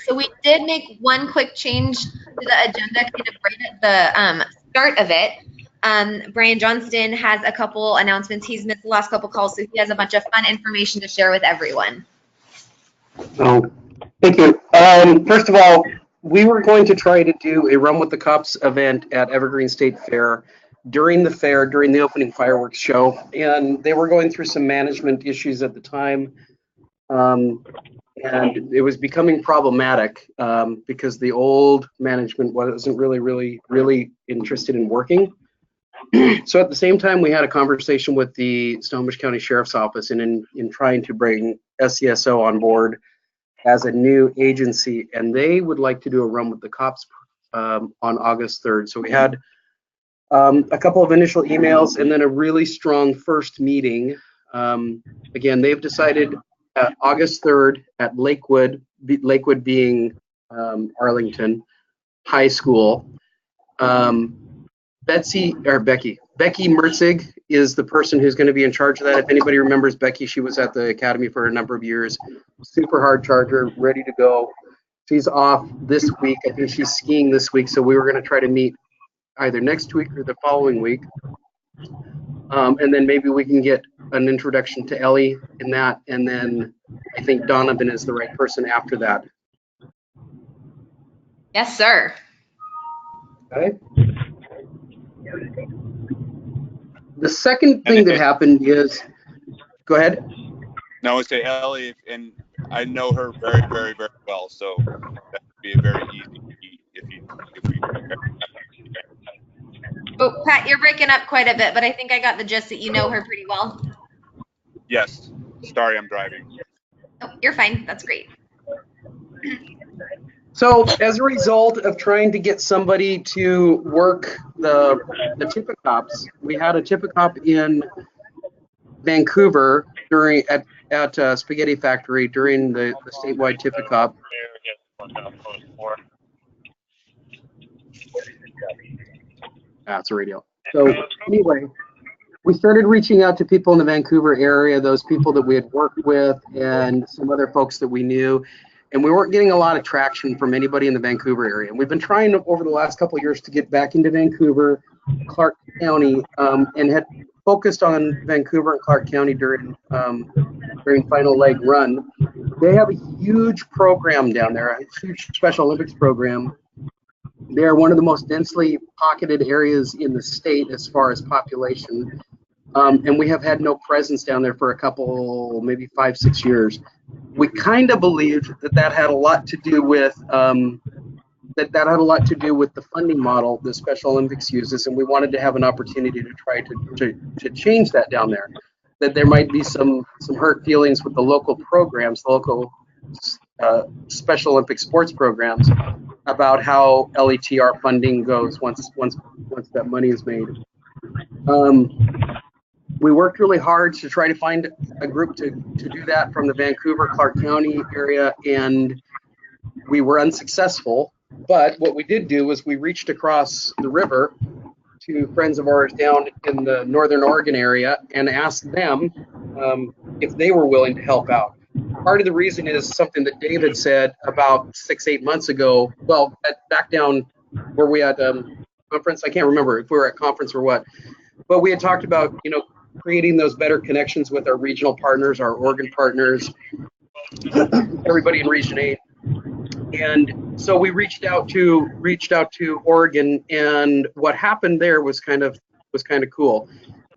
So we did make one quick change to the agenda, kind of right at the start of it. Brian Johnston has a couple announcements. He's missed the last couple calls, so he has a bunch of fun information to share with everyone. Oh, thank you. First of all, we were going to try to do a Run with the Cops event at Evergreen State Fair during the opening fireworks show, and they were going through some management issues at the time. And it was becoming problematic because the old management wasn't really interested in working. So at the same time, we had a conversation with the Snohomish County Sheriff's Office, and in trying to bring SCSO on board as a new agency, and they would like to do a Run with the Cops on August 3rd. So we had a couple of initial emails and then a really strong first meeting. Again, they've decided August 3rd at Lakewood being Arlington High School. Becky Mertzig is the person who's going to be in charge of that. If anybody remembers Becky, she was at the academy for a number of years. Super hard charger, ready to go. She's off this week. I think she's skiing this week, so we were going to try to meet either next week or the following week. And then maybe we can get an introduction to Ellie in that, and then I think Donovan is the right person after that. Yes, sir. Okay. The second thing that happened is, go ahead. No, I would say Ellie, and I know her very, very, very well, so that would be a very easy if we. Oh, Pat, you're breaking up quite a bit, but I think I got the gist that you know her pretty well. Yes. Sorry, I'm driving. Oh, you're fine. That's great. So as a result of trying to get somebody to work the Tippah-Cops, we had a Tippah-Cop in Vancouver at Spaghetti Factory during the statewide Tippah-Cop. That's a radio. So anyway, we started reaching out to people in the Vancouver area, those people that we had worked with and some other folks that we knew. And we weren't getting a lot of traction from anybody in the Vancouver area. And we've been trying over the last couple of years to get back into Vancouver, Clark County, and had focused on Vancouver and Clark County during Final Leg Run. They have a huge program down there, a huge Special Olympics program. They are one of the most densely pocketed areas in the state as far as population. And we have had no presence down there for a couple, maybe 5-6 years. We kind of believed that had a lot to do with that had a lot to do with the funding model the Special Olympics uses, and we wanted to have an opportunity to try to change that down there. That there might be some hurt feelings with the local programs, the local Special Olympic sports programs, about how LETR funding goes once that money is made. We worked really hard to try to find a group to do that from the Vancouver, Clark County area, and we were unsuccessful. But what we did do was we reached across the river to friends of ours down in the Northern Oregon area and asked them if they were willing to help out. Part of the reason is something that David said about 6-8 months ago. Well, back down where we had conference, I can't remember if we were at conference or what, but we had talked about, creating those better connections with our regional partners, our Oregon partners, everybody in Region 8. And so we reached out to Oregon, and what happened there was kind of cool.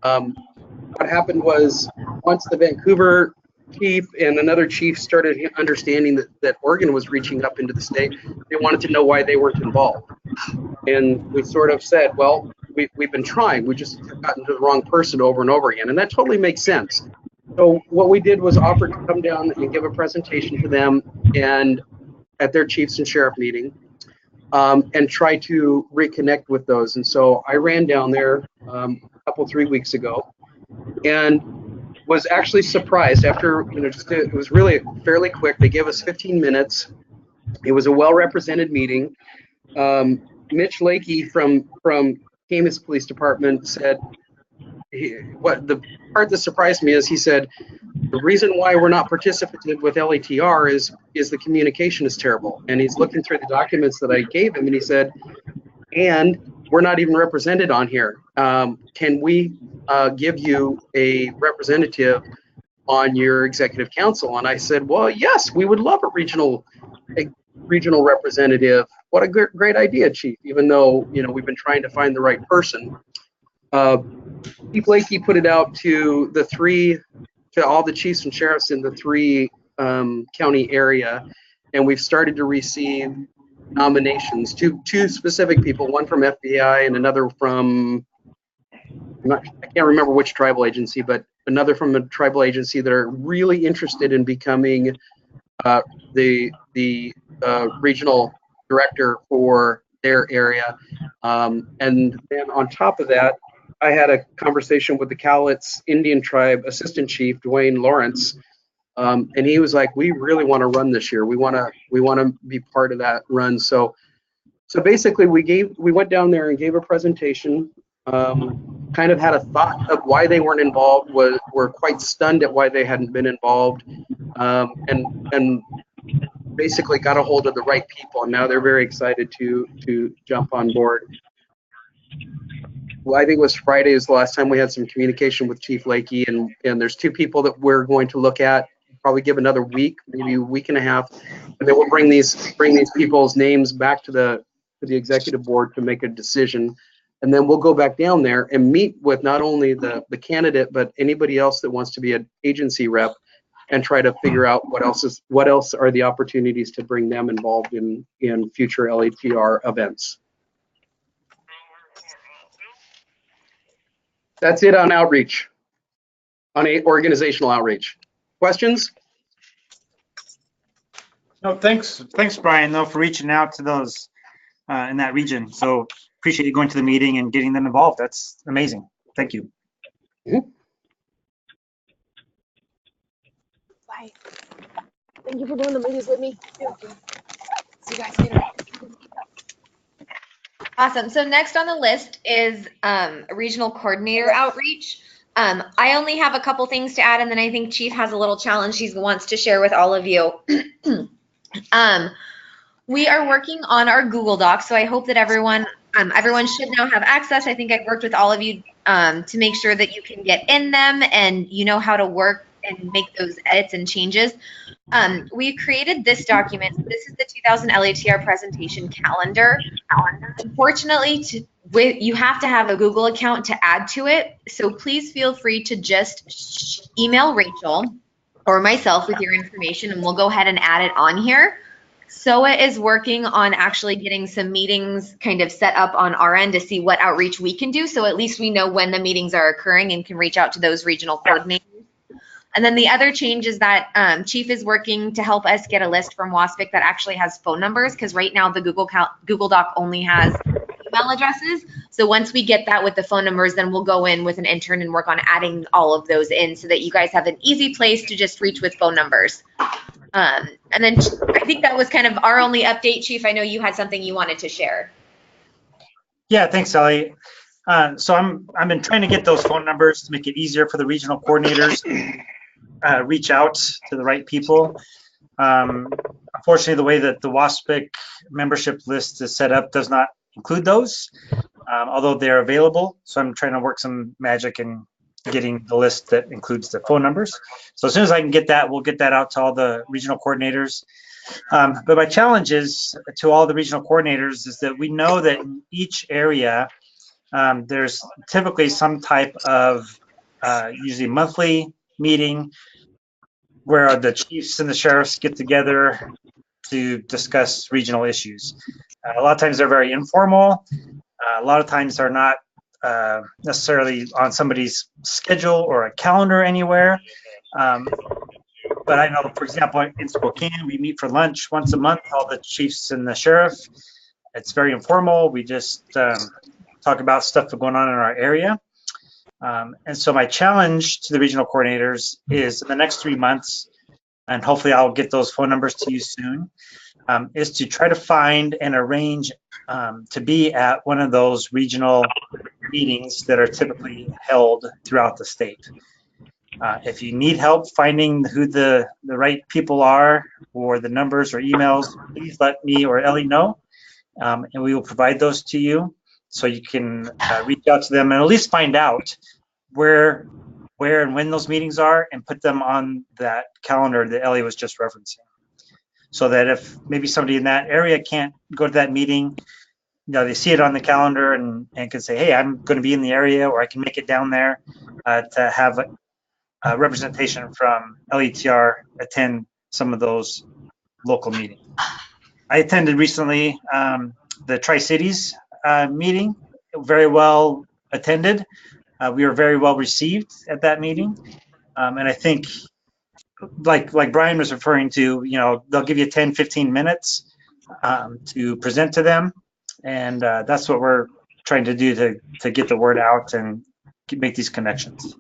What happened was once the Vancouver chief and another chief started understanding that Oregon was reaching up into the state, they wanted to know why they weren't involved. And we sort of said, well, we've been trying, we just have gotten to the wrong person over and over again, and that totally makes sense. So what we did was offer to come down and give a presentation to them and at their chiefs and sheriff meeting, and try to reconnect with those. And so I ran down there a couple 3 weeks ago and was actually surprised after, it was really fairly quick. They gave us 15 minutes. It was a well-represented meeting. Mitch Lakey from Camas Police Department said, what the part that surprised me is he said, the reason why we're not participative with LETR is the communication is terrible. And he's looking through the documents that I gave him, and he said, and we're not even represented on here. Can we give you a representative on your executive council? And I said, well, yes, we would love a regional representative. What a great idea, Chief, even though, you know, we've been trying to find the right person. Chief Lakey put it out to all the chiefs and sheriffs in the 3 county area, and we've started to receive nominations. Two specific people, one from FBI and another from, I can't remember which tribal agency, but another from a tribal agency that are really interested in becoming the regional director for their area. And then on top of that, I had a conversation with the Cowlitz Indian Tribe Assistant Chief, Dwayne Lawrence, and he was like, we really want to run this year. We want to be part of that run. So basically we went down there and gave a presentation, kind of had a thought of why they weren't involved, were quite stunned at why they hadn't been involved, and basically got a hold of the right people, and now they're very excited to jump on board. Well, I think it was Friday is the last time we had some communication with Chief Lakey, and there's 2 people that we're going to look at, probably give another week, maybe a week and a half, and then we'll bring these people's names back to the executive board to make a decision. And then we'll go back down there and meet with not only the candidate, but anybody else that wants to be an agency rep, and try to figure out what else are the opportunities to bring them involved in future LETR events. That's it on outreach, on organizational outreach. Questions? No, thanks, Brian, though, for reaching out to those in that region. So appreciate you going to the meeting and getting them involved. That's amazing. Thank you. Mm-hmm. Bye. Thank you for doing the meetings with me. See you guys later. Awesome. So next on the list is regional coordinator outreach. I only have a couple things to add, and then I think Chief has a little challenge he wants to share with all of you. We are working on our Google Docs, so I hope that everyone should now have access. I think I've worked with all of you to make sure that you can get in them and you know how to work and make those edits and changes. We created this document. This is the 2000 LETR presentation calendar. Unfortunately, you have to have a Google account to add to it. So please feel free to just email Rachel or myself with your information, and we'll go ahead and add it on here. SOA is working on actually getting some meetings kind of set up on our end to see what outreach we can do. So at least we know when the meetings are occurring and can reach out to those regional coordinators. And then the other change is that Chief is working to help us get a list from WASPIC that actually has phone numbers, because right now the Google Doc only has email addresses. So once we get that with the phone numbers, then we'll go in with an intern and work on adding all of those in so that you guys have an easy place to just reach with phone numbers. And then I think that was kind of our only update. Chief, I know you had something you wanted to share. Yeah, thanks, Ellie. So I've been trying to get those phone numbers to make it easier for the regional coordinators reach out to the right people. Unfortunately, the way that the WASPIC membership list is set up does not include those, although they're available. So I'm trying to work some magic in getting the list that includes the phone numbers. So as soon as I can get that, we'll get that out to all the regional coordinators. But my challenge is to all the regional coordinators is that we know that in each area, there's typically some type of usually monthly meeting where the chiefs and the sheriffs get together to discuss regional issues. A lot of times they're very informal. A lot of times they're not necessarily on somebody's schedule or a calendar anywhere. But I know, for example, in Spokane, we meet for lunch once a month, all the chiefs and the sheriff. It's very informal. We just talk about stuff that's going on in our area. And so my challenge to the regional coordinators is in the next 3 months, and hopefully I'll get those phone numbers to you soon, is to try to find and arrange to be at one of those regional meetings that are typically held throughout the state. If you need help finding who the right people are, or the numbers or emails, please let me or Ellie know, and we will provide those to you so you can reach out to them and at least find out where and when those meetings are, and put them on that calendar that Ellie was just referencing. So that if maybe somebody in that area can't go to that meeting, they see it on the calendar and can say, hey, I'm going to be in the area, or I can make it down there to have a representation from LETR attend some of those local meetings. I attended recently the Tri-Cities meeting, very well attended. We were very well received at that meeting. And I think, like Brian was referring to, they'll give you 10, 15 minutes to present to them. And that's what we're trying to do to get the word out and make these connections.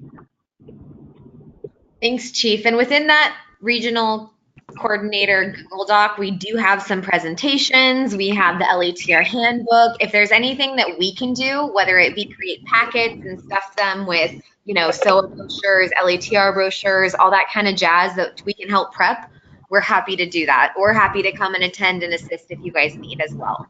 Thanks, Chief. And within that regional coordinator Google Doc, we do have some presentations. We have the LETR handbook. If there's anything that we can do, whether it be create packets and stuff them with, SOA brochures, LETR brochures, all that kind of jazz that we can help prep, we're happy to do that. Or happy to come and attend and assist if you guys need as well.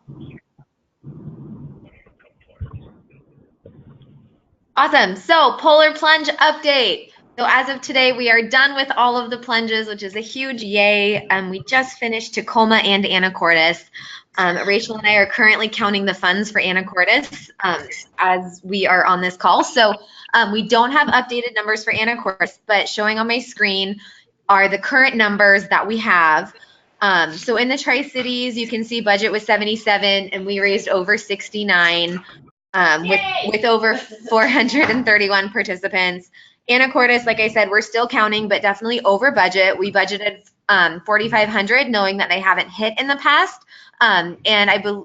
Awesome. So polar plunge update. So as of today, we are done with all of the plunges, which is a huge yay. We just finished Tacoma and Anacortes. Rachel and I are currently counting the funds for Anacortes as we are on this call. So we don't have updated numbers for Anacortes, but showing on my screen are the current numbers that we have. So in the Tri-Cities, you can see budget was 77 and we raised over 69 with over 431 participants. Anacortes, like I said, we're still counting, but definitely over budget. We budgeted 4,500, knowing that they haven't hit in the past. And I believe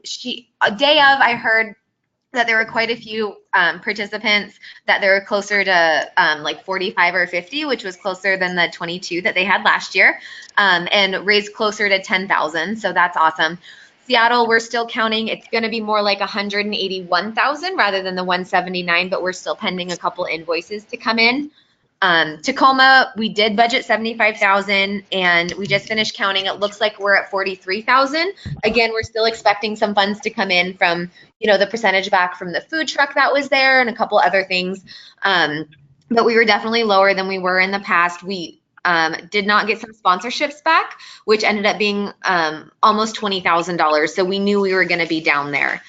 a day of, I heard that there were quite a few participants that they were closer to like 45 or 50, which was closer than the 22 that they had last year, and raised closer to 10,000. So that's awesome. Seattle, we're still counting. It's going to be more like 181,000 rather than the 179, but we're still pending a couple invoices to come in. Tacoma, we did budget 75,000 and we just finished counting. It looks like we're at 43,000. Again, we're still expecting some funds to come in from, the percentage back from the food truck that was there and a couple other things. But we were definitely lower than we were in the past. We did not get some sponsorships back, which ended up being almost $20,000. So we knew we were going to be down there.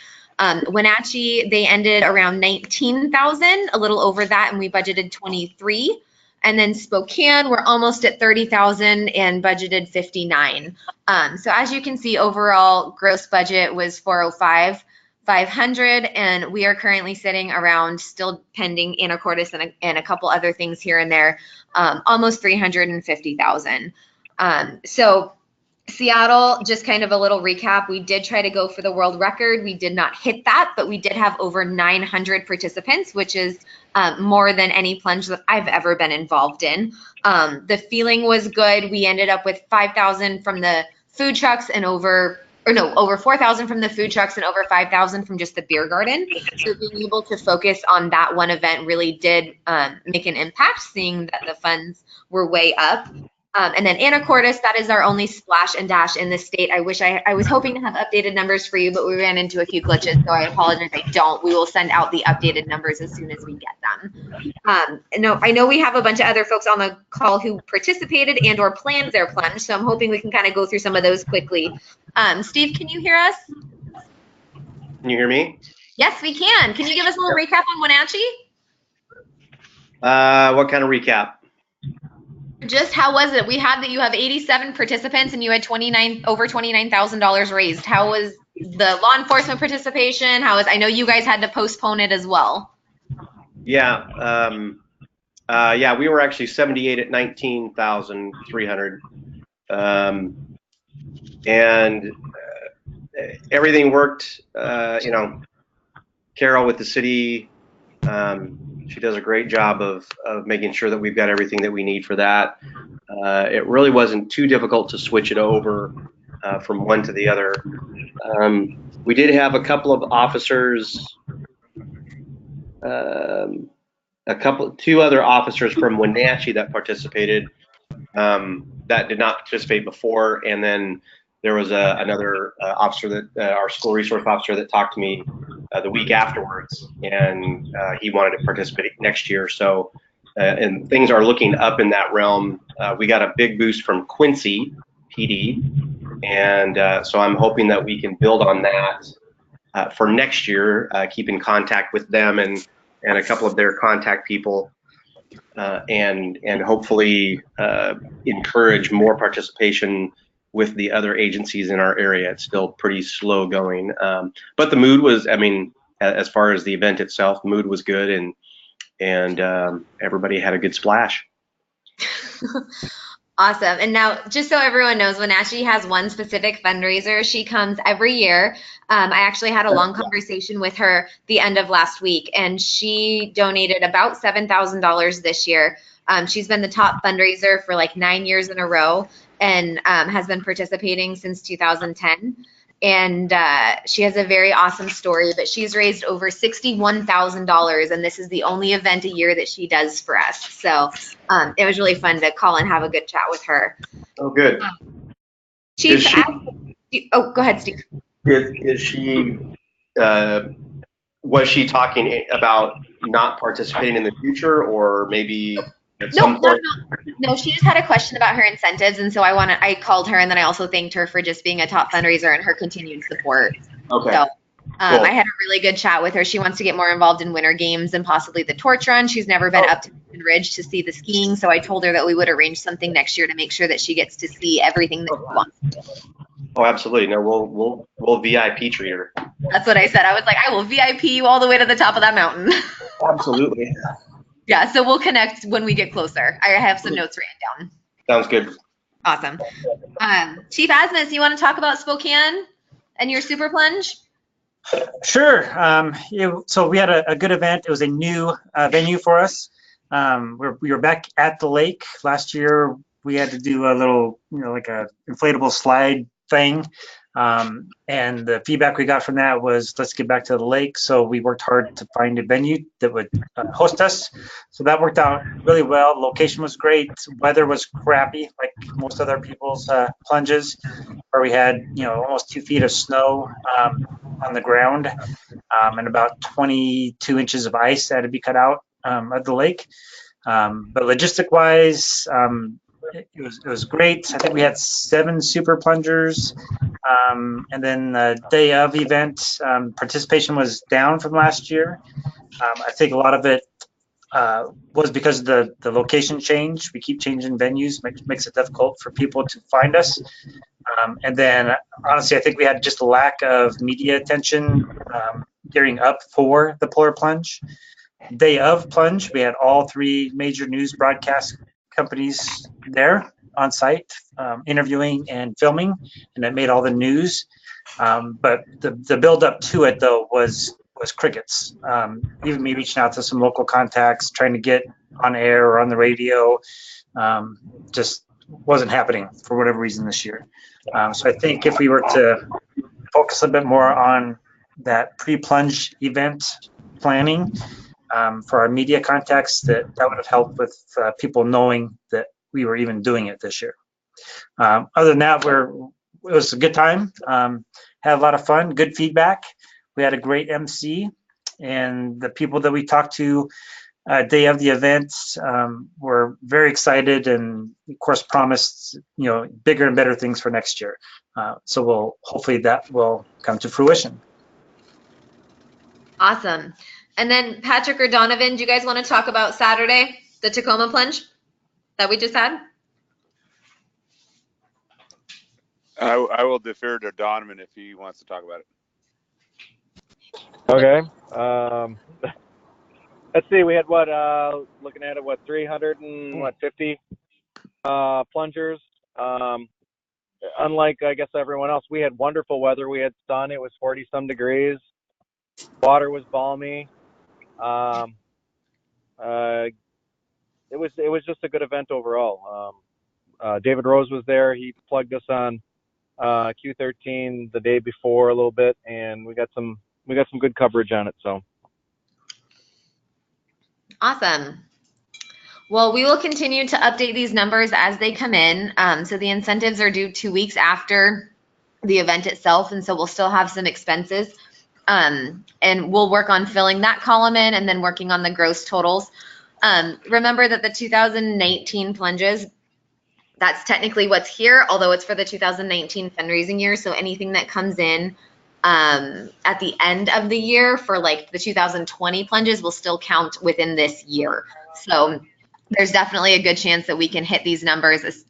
Wenatchee, they ended around 19,000, a little over that, and we budgeted 23. And then Spokane, we're almost at 30,000 and budgeted 59. So as you can see, overall gross budget was 405,500, and we are currently sitting around, still pending Anacortes and a couple other things here and there, almost 350,000. So Seattle, just kind of a little recap. We did try to go for the world record. We did not hit that, but we did have over 900 participants, which is more than any plunge that I've ever been involved in. The feeling was good. We ended up with 5,000 from the food trucks and over 4,000 from the food trucks and over 5,000 from just the beer garden. So being able to focus on that one event really did make an impact, seeing that the funds were way up. And then Anacortes, that is our only splash and dash in the state. I wish I was hoping to have updated numbers for you, but we ran into a few glitches, so I apologize. I don't. We will send out the updated numbers as soon as we get them. I know we have a bunch of other folks on the call who participated and or planned their plunge, so I'm hoping we can kind of go through some of those quickly. Steve, can you hear us? Can you hear me? Yes, we can. Can you give us a little recap on Wenatchee? What kind of recap? Just how was it? We had that you have 87 participants and you had over $29,000 raised. How was the law enforcement participation? I know you guys had to postpone it as well. Yeah, we were actually 78 at 19,300, and everything worked. Carol with the city. She does a great job of making sure that we've got everything that we need for that. It really wasn't too difficult to switch it over from one to the other. We did have a couple of officers, two other officers from Wenatchee that participated, that did not participate before, and then there was another officer that our school resource officer that talked to me the week afterwards, and he wanted to participate next year. So, and things are looking up in that realm. We got a big boost from Quincy PD, and so I'm hoping that we can build on that for next year. Keep in contact with them and a couple of their contact people. And hopefully encourage more participation with the other agencies in our area. It's still pretty slow going, but the mood was, I mean, as far as the event itself, the mood was good, and everybody had a good splash. Awesome. And now, just so everyone knows, Wenatchee has one specific fundraiser. She comes every year. I actually had a long conversation with her the end of last week, and she donated about $7,000 this year. She's been the top fundraiser for like 9 years in a row, and has been participating since 2010. And she has a very awesome story, but she's raised over $61,000, and this is the only event a year that she does for us. So it was really fun to call and have a good chat with her. Oh, good. Chief, oh, go ahead, Steve. Is she, was she talking about not participating in the future, or maybe at some point? No, she just had a question about her incentives, and so I called her, and then I also thanked her for just being a top fundraiser and her continued support. Okay. So Cool. I had a really good chat with her. She wants to get more involved in winter games and possibly the torch run. She's never been up to Mountain Ridge to see the skiing, so I told her that we would arrange something next year to make sure that she gets to see everything that she wants. Oh, absolutely. No, we'll VIP treat her. That's what I said. I was like, I will VIP you all the way to the top of that mountain. Absolutely. Yeah, so we'll connect when we get closer. I have some notes written down. Sounds good. Awesome. Chief Asmus, you want to talk about Spokane and your super plunge? Sure. So we had a good event. It was a new venue for us. We were back at the lake last year. We had to do a little, like a inflatable slide thing. And the feedback we got from that was, let's get back to the lake. So we worked hard to find a venue that would host us. So that worked out really well. Location was great. Weather was crappy, like most other people's plunges, where we had, almost 2 feet of snow on the ground, and about 22 inches of ice that had to be cut out at the lake. But logistic wise, it was great. I think we had 7 super plungers. And then the day of event, participation was down from last year. I think a lot of it was because of the location change. We keep changing venues, makes it difficult for people to find us. And then honestly, I think we had just a lack of media attention gearing up for the Polar Plunge. Day of plunge, we had all 3 major news broadcast companies there on site, interviewing and filming, and it made all the news. But the build up to it though was crickets. Even me reaching out to some local contacts, trying to get on air or on the radio, just wasn't happening for whatever reason this year. So I think if we were to focus a bit more on that pre-plunge event planning for our media contacts, that would have helped with people knowing that we were even doing it this year. Other than that, it was a good time. Had a lot of fun, good feedback. We had a great MC, and the people that we talked to day of the event were very excited, and of course promised bigger and better things for next year. So hopefully that will come to fruition. Awesome. And then Patrick or Donovan, do you guys want to talk about Saturday, the Tacoma plunge that we just had? I will defer to Donovan if he wants to talk about it. Okay. Let's see. We had looking at it, 350 plungers. Unlike, I guess, everyone else, we had wonderful weather. We had sun. It was 40-some degrees. Water was balmy. It was just a good event overall. David Rose was there. He plugged us on Q13 the day before a little bit, and we got some good coverage on it. So Awesome. Well, we will continue to update these numbers as they come in. So the incentives are due 2 weeks after the event itself, and so we'll still have some expenses. And we'll work on filling that column in and then working on the gross totals. Remember that the 2019 plunges, that's technically what's here, although it's for the 2019 fundraising year. So anything that comes in at the end of the year for like the 2020 plunges will still count within this year. So there's definitely a good chance that we can hit these numbers,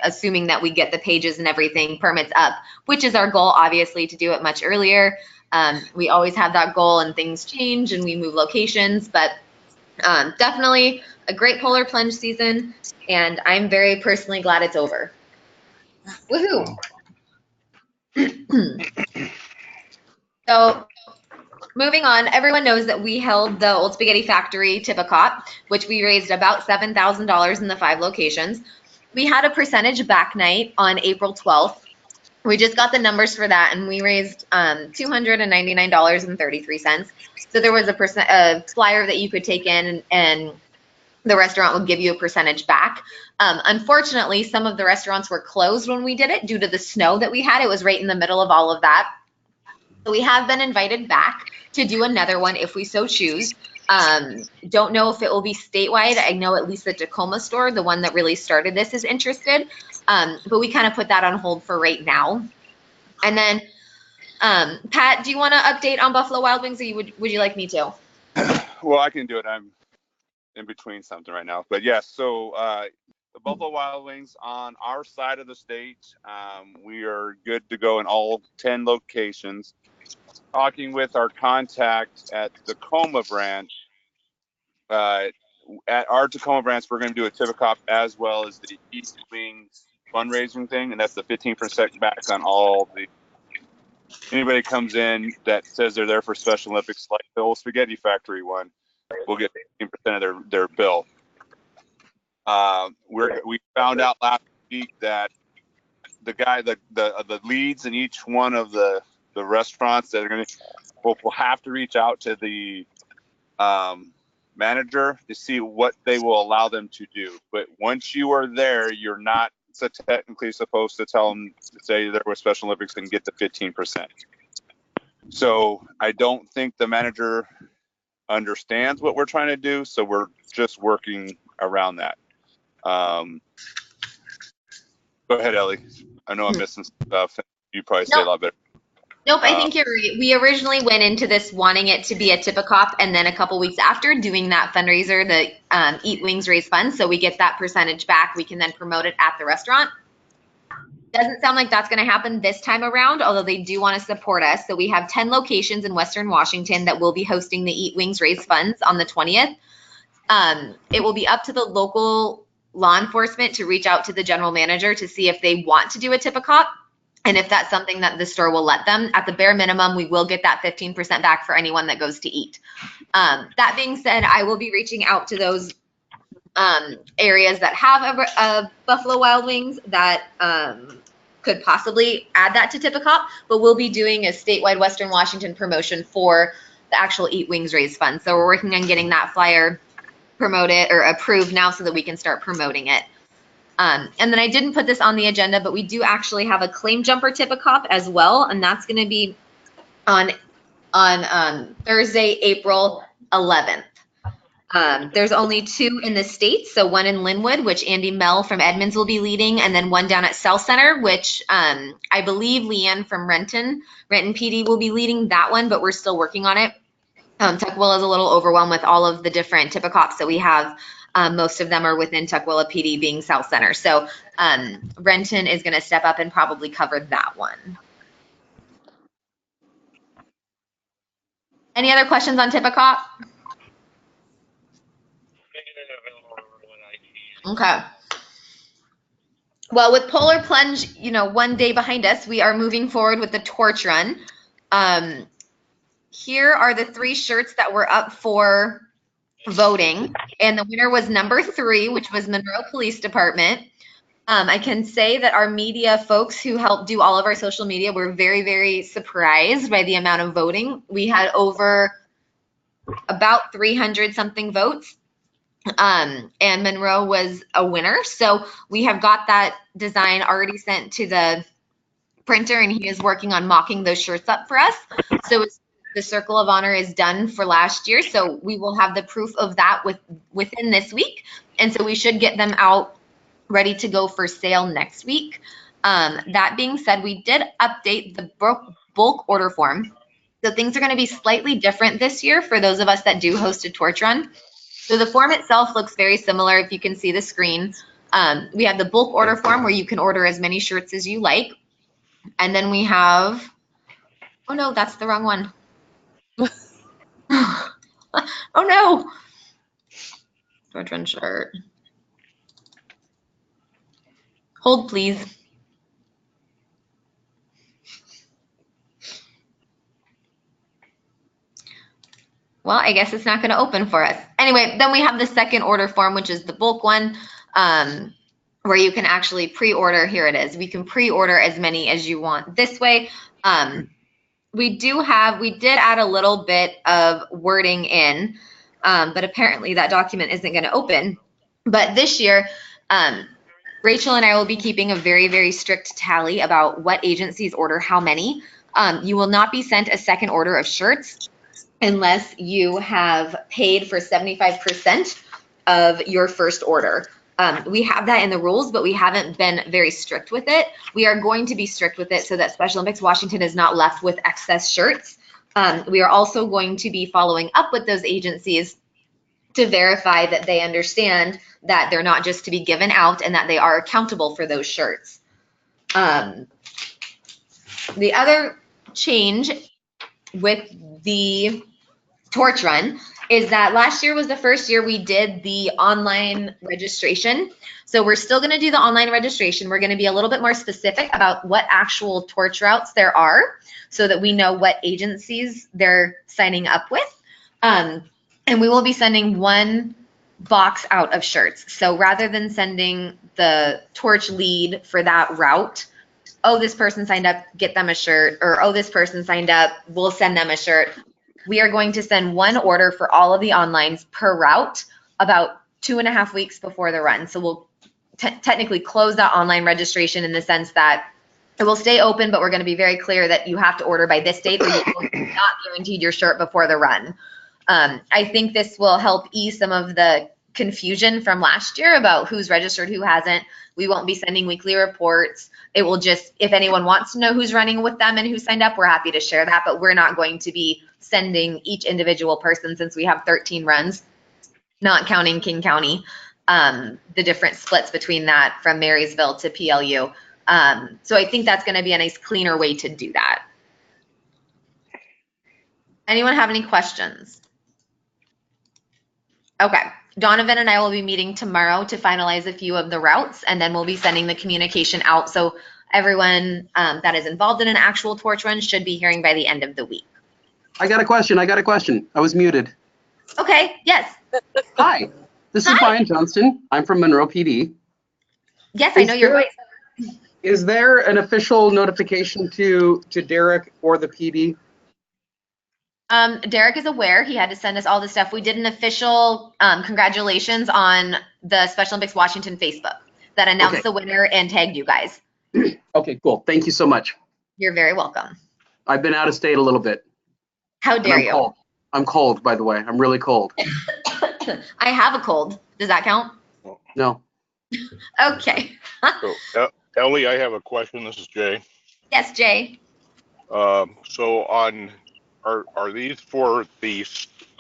assuming that we get the pages and everything permits up, which is our goal, obviously, to do it much earlier. We always have that goal, and things change and we move locations, but definitely a great polar plunge season, and I'm very personally glad it's over. Woohoo! So moving on, everyone knows that we held the Old Spaghetti Factory Tippecot, which we raised about $7,000 in the 5 locations. We had a percentage back night on April 12th. We just got the numbers for that, and we raised $299.33. So there was a flyer that you could take in, and the restaurant would give you a percentage back. Unfortunately, some of the restaurants were closed when we did it due to the snow that we had. It was right in the middle of all of that. So we have been invited back to do another one if we so choose. Don't know if it will be statewide. I know at least the Tacoma store, the one that really started this, is interested. But we kind of put that on hold for right now. And then, Pat, do you want to update on Buffalo Wild Wings, or would you like me to? Well, I can do it. I'm in between something right now. But yes, so the Buffalo Wild Wings on our side of the state, we are good to go in all 10 locations. Talking with our contact at Tacoma branch, at our Tacoma branch, we're going to do a Tippecop as well as the East Wings fundraising thing, and that's the 15% back on all the anybody comes in that says they're there for Special Olympics, like the old Spaghetti Factory one, will get 15% of their bill. We found out last week that the guy, the leads in each one of the restaurants that are going to will have to reach out to the manager to see what they will allow them to do. But once you are there, you're not so technically supposed to tell them to say there was Special Olympics and get the 15%. So I don't think the manager understands what we're trying to do. So we're just working around that. Go ahead, Ellie. I know I'm missing stuff. You probably say a lot better. Nope, I think you're right. We originally went into this wanting it to be a Tippecop, and then a couple weeks after doing that fundraiser, the Eat Wings Raise Funds, so we get that percentage back. We can then promote it at the restaurant. Doesn't sound like that's going to happen this time around, although they do want to support us. So we have 10 locations in Western Washington that will be hosting the Eat Wings Raise Funds on the 20th. It will be up to the local law enforcement to reach out to the general manager to see if they want to do a Tippecop. And if that's something that the store will let them. At the bare minimum, we will get that 15% back for anyone that goes to eat. That being said, I will be reaching out to those areas that have a Buffalo Wild Wings that could possibly add that to Tippecop, but we'll be doing a statewide Western Washington promotion for the actual Eat Wings Raise Fund. So we're working on getting that flyer promoted or approved now so that we can start promoting it. And then I didn't put this on the agenda, but we do actually have a claim jumper Tippecop as well, and that's going to be on Thursday, April 11th. There's only 2 in the state, so one in Linwood, which Andy Mell from Edmonds will be leading, and then one down at South Center, which I believe Leanne from Renton PD will be leading that one, but we're still working on it. Tukwila is a little overwhelmed with all of the different Tippecops that we have. Most of them are within Tukwila PD being South Center. So Renton is going to step up and probably cover that one. Any other questions on Tippecop? Okay. Well, with Polar Plunge, one day behind us, we are moving forward with the torch run. Here are the 3 shirts that were up for voting, and the winner was number 3, which was Monroe Police Department. I can say that our media folks who help do all of our social media were very, very surprised by the amount of voting. We had over about 300 something votes. And Monroe was a winner. So we have got that design already sent to the printer, and he is working on mocking those shirts up for us. So the Circle of Honor is done for last year. So we will have the proof of that within this week. And so we should get them out ready to go for sale next week. That being said, we did update the bulk order form. So things are going to be slightly different this year for those of us that do host a torch run. So the form itself looks very similar if you can see the screen. We have the bulk order form where you can order as many shirts as you like. And then we have, oh no, that's the wrong one. Oh no. Torch run shirt. Hold please. Well, I guess it's not going to open for us. Anyway, then we have the second order form, which is the bulk one, where you can actually pre-order. Here it is. We can pre-order as many as you want this way. We did add a little bit of wording in, but apparently that document isn't going to open. But this year, Rachel and I will be keeping a very, very strict tally about what agencies order how many. You will not be sent a second order of shirts unless you have paid for 75% of your first order. We have that in the rules, but we haven't been very strict with it. We are going to be strict with it so that Special Olympics Washington is not left with excess shirts. We are also going to be following up with those agencies to verify that they understand that they're not just to be given out and that they are accountable for those shirts. The other change with the torch run is that last year was the first year we did the online registration. So we're still going to do the online registration. We're going to be a little bit more specific about what actual torch routes there are so that we know what agencies they're signing up with. And we will be sending one box out of shirts. So rather than sending the torch lead for that route, oh, this person signed up, get them a shirt, or oh, this person signed up, we'll send them a shirt. We are going to send one order for all of the onlines per route about 2.5 weeks before the run. So we'll technically close that online registration in the sense that it will stay open, but we're going to be very clear that you have to order by this date or you're not guaranteed your shirt before the run. I think this will help ease some of the confusion from last year about who's registered, who hasn't. We won't be sending weekly reports. It will just, if anyone wants to know who's running with them and who signed up, we're happy to share that, but we're not going to be sending each individual person since we have 13 runs, not counting King County, the different splits between that from Marysville to PLU. So I think that's going to be a nice, cleaner way to do that. Anyone have any questions? Okay. Donovan and I will be meeting tomorrow to finalize a few of the routes, and then we'll be sending the communication out. So everyone that is involved in an actual torch run should be hearing by the end of the week. I got a question. I was muted. Okay. Yes. Hi, this is Brian Johnston. I'm from Monroe PD. Yes, I know your voice. Is there an official notification to Derek or the PD? Derek is aware. He had to send us all the stuff. We did an official congratulations on the Special Olympics Washington Facebook that announced the winner and tagged you guys. Okay, cool. Thank you so much. You're very welcome. I've been out of state a little bit. How dare you? Cold. I'm cold, by the way. I'm really cold. I have a cold. Does that count? No. Okay. So, Ellie, I have a question. This is Jay. Yes, Jay. So are these for the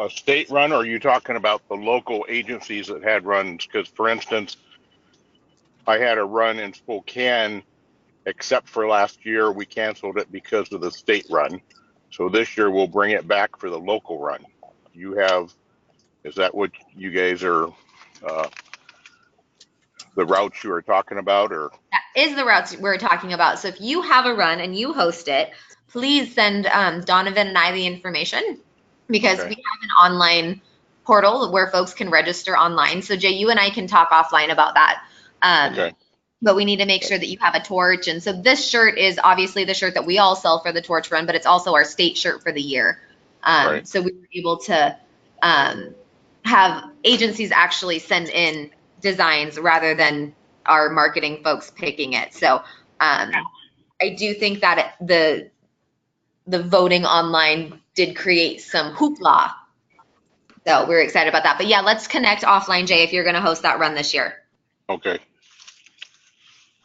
state run, or are you talking about the local agencies that had runs? Because, for instance, I had a run in Spokane, except for last year, we canceled it because of the state run. So this year we'll bring it back for the local run. Is that what you guys are, the routes you were talking about, or? That is the routes we're talking about. So if you have a run and you host it, please send Donovan and I the information, because we have an online portal where folks can register online. So Jay, you and I can talk offline about that. Okay. but we need to make sure that you have a torch. And so this shirt is obviously the shirt that we all sell for the torch run, but it's also our state shirt for the year. Right. So we were able to have agencies actually send in designs rather than our marketing folks picking it. So I do think that the voting online did create some hoopla. So we're excited about that. But yeah, let's connect offline, Jay, if you're going to host that run this year. Okay.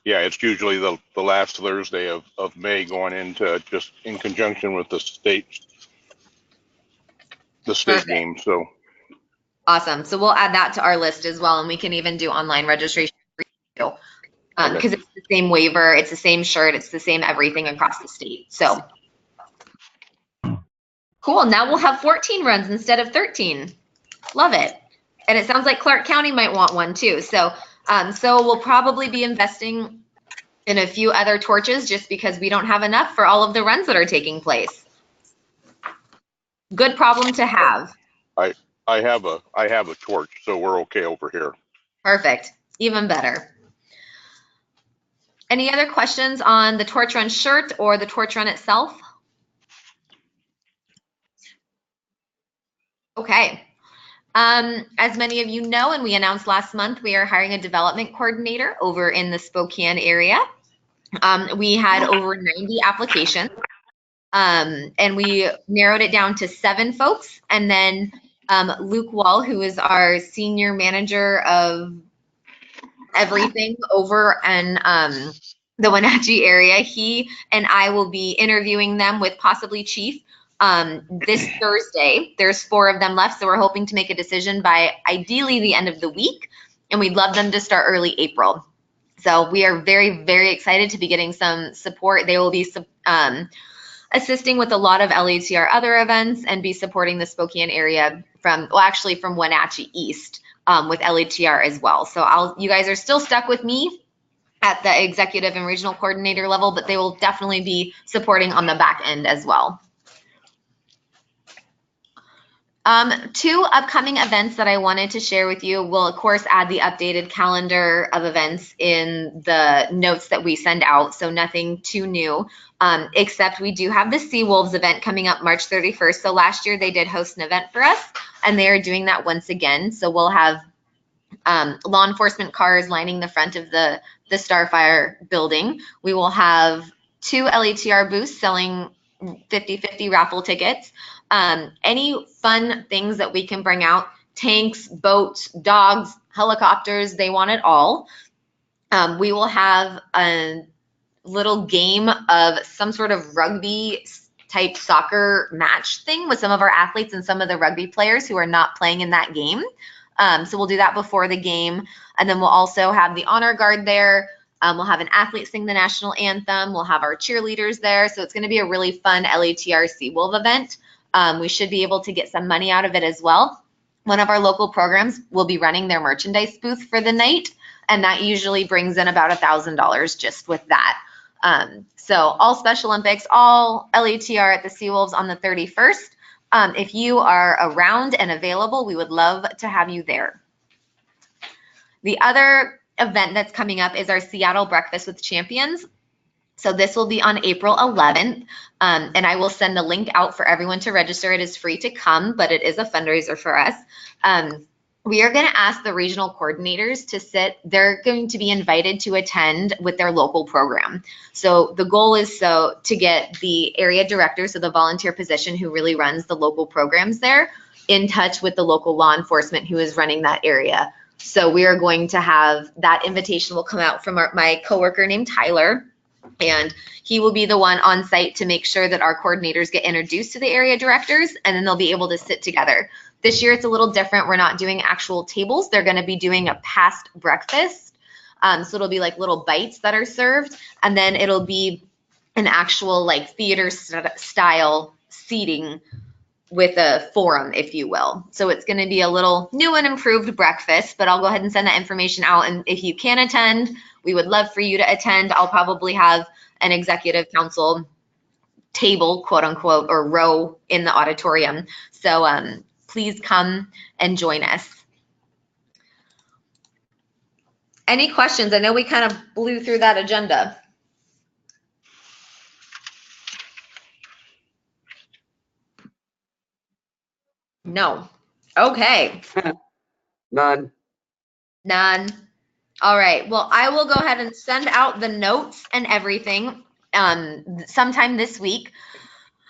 Yeah, it's usually the last Thursday of May, going into just in conjunction with the state Perfect. game. So Awesome. So we'll add that to our list as well, and we can even do online registration for you. Because it's the same waiver, it's the same shirt, it's the same everything across the state. So cool. Now we'll have 14 runs instead of 13. Love it. And it sounds like Clark County might want one too. So we'll probably be investing in a few other torches just because we don't have enough for all of the runs that are taking place. Good problem to have. I have a torch, so we're okay over here. Perfect. Even better. Any other questions on the torch run shirt or the torch run itself? Okay. As many of you know, and we announced last month, we are hiring a development coordinator over in the Spokane area. We had over 90 applications, and we narrowed it down to 7 folks. And then Luke Wall, who is our senior manager of everything over in the Wenatchee area, he and I will be interviewing them with possibly Chief this Thursday. There's 4 of them left, so we're hoping to make a decision by ideally the end of the week, and we'd love them to start early April. So we are very, very excited to be getting some support. They will be assisting with a lot of LETR other events and be supporting the Spokane area from Wenatchee East with LETR as well. So you guys are still stuck with me at the executive and regional coordinator level, but they will definitely be supporting on the back end as well. 2 upcoming events that I wanted to share with you. We'll of course add the updated calendar of events in the notes that we send out, so nothing too new, except we do have the Seawolves event coming up March 31st. So last year they did host an event for us, and they are doing that once again. So we'll have law enforcement cars lining the front of the Starfire building. We will have 2 LETR booths selling 50/50 raffle tickets. Any fun things that we can bring out, tanks, boats, dogs, helicopters, they want it all. We will have a little game of some sort of rugby type soccer match thing with some of our athletes and some of the rugby players who are not playing in that game. So we'll do that before the game. And then we'll also have the honor guard there. We'll have an athlete sing the national anthem. We'll have our cheerleaders there. So it's going to be a really fun LETR Seawolf event. We should be able to get some money out of it as well. One of our local programs will be running their merchandise booth for the night, and that usually brings in about $1,000 just with that. So all Special Olympics, all LETR at the Seawolves on the 31st. If you are around and available, we would love to have you there. The other event that's coming up is our Seattle Breakfast with Champions. So this will be on April 11th, and I will send the link out for everyone to register. It is free to come, but it is a fundraiser for us. We are going to ask the regional coordinators to sit. They're going to be invited to attend with their local program. So the goal is to get the area director, so the volunteer position who really runs the local programs there, in touch with the local law enforcement who is running that area. So we are going to have that invitation will come out from my coworker named Tyler, and he will be the one on site to make sure that our coordinators get introduced to the area directors, and then they'll be able to sit together. This year it's a little different. We're not doing actual tables. They're going to be doing a past breakfast. So it'll be like little bites that are served, and then it'll be an actual like theater style seating with a forum, if you will. So it's going to be a little new and improved breakfast, but I'll go ahead and send that information out. And if you can attend, we would love for you to attend. I'll probably have an executive council table, quote unquote, or row in the auditorium. So please come and join us. Any questions? I know we kind of blew through that agenda. No. Okay. None. None. All right. Well, I will go ahead and send out the notes and everything sometime this week.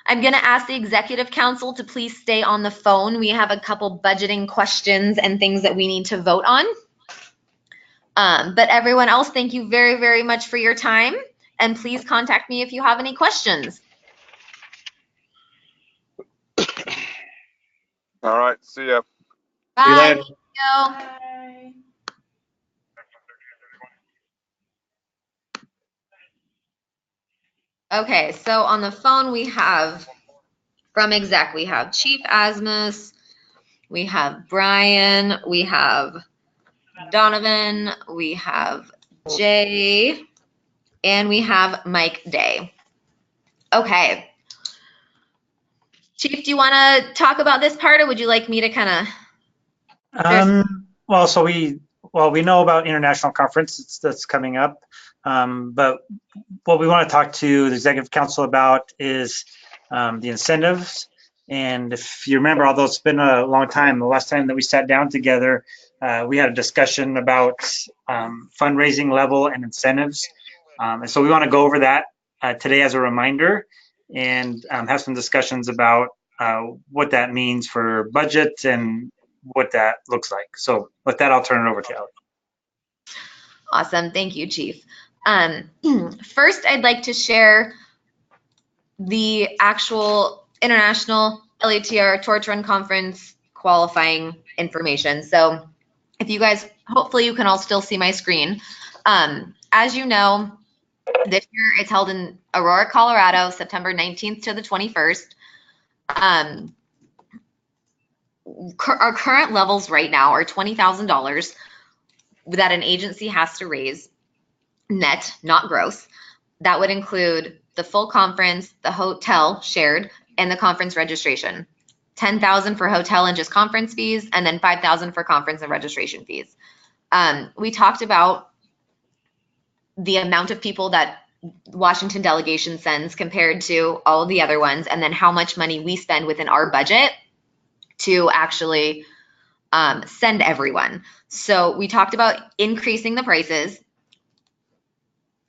I'm going to ask the executive council to please stay on the phone. We have a couple budgeting questions and things that we need to vote on. But everyone else, thank you very, very much for your time. And please contact me if you have any questions. All right. See ya. Bye. See you later. Thank you. Okay, so on the phone we have from exec, we have Chief Asmus, we have Brian, we have Donovan, we have Jay, and we have Mike Day. Okay. Chief, do you want to talk about this part, or would you like me to kind of? Well, we know about international conference that's coming up, but what we want to talk to the executive council about is the incentives. And if you remember, although it's been a long time, the last time that we sat down together, we had a discussion about fundraising level and incentives. And so we want to go over that today as a reminder and have some discussions about what that means for budget and what that looks like. So with that, I'll turn it over to Ellie. Awesome. Thank you, Chief. First, I'd like to share the actual International LETR Torch Run Conference qualifying information. So if you guys, hopefully you can all still see my screen. As you know, this year it's held in Aurora, Colorado, September 19th to the 21st. Our current levels right now are $20,000 that an agency has to raise net, not gross. That would include the full conference, the hotel shared, and the conference registration. $10,000 for hotel and just conference fees, and then $5,000 for conference and registration fees. We talked about the amount of people that Washington delegation sends compared to all the other ones, and then how much money we spend within our budget to actually send everyone. So we talked about increasing the prices